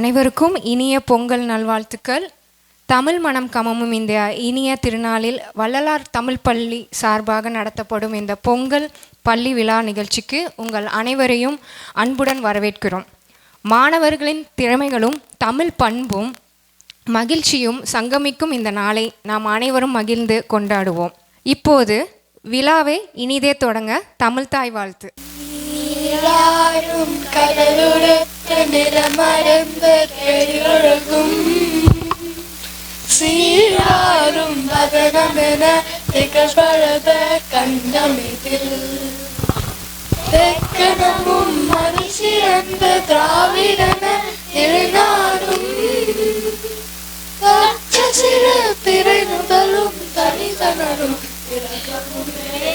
அனைவருக்கும் இனிய பொங்கல் நல்வாழ்த்துக்கள். தமிழ் மனம் கமமும் இந்த இனிய திருநாளில் வள்ளலார் தமிழ் பள்ளி சார்பாக நடத்தப்படும் இந்த பொங்கல் பள்ளி விழா நிகழ்ச்சிக்கு உங்கள் அனைவரையும் அன்புடன் வரவேற்கிறோம். மாணவர்களின் திறமைகளும் தமிழ் பண்பும் மகிழ்ச்சியும் சங்கமிக்கும் இந்த நாளை நாம் அனைவரும் மகிழ்ந்து கொண்டாடுவோம். இப்போது விழாவை இனிதே தொடங்க தமிழ்தாய் வாழ்த்து. சீராரும் வதனமென திகழ்வழத கண்டமிதில் தெக்கணமும் மனுஷிறந்த திராவிடன திருநாடும் சிறு திரை முதலும் தனிதனரும் பிறகமுமே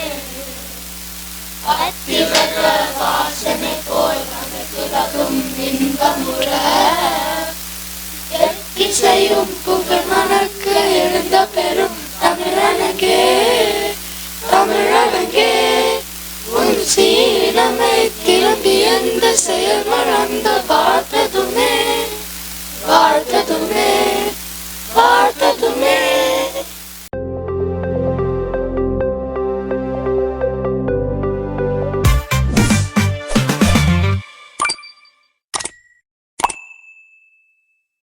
அத்திவர வாசனை போல் நமக்குலகும் இன்பமுற இசையும் புகழ் மனக்கு எழுந்த பெரும் தமிழனகே தமிழனகே உன் சீனமை திரும்பி எந்த செயல் மறந்த பார்த்த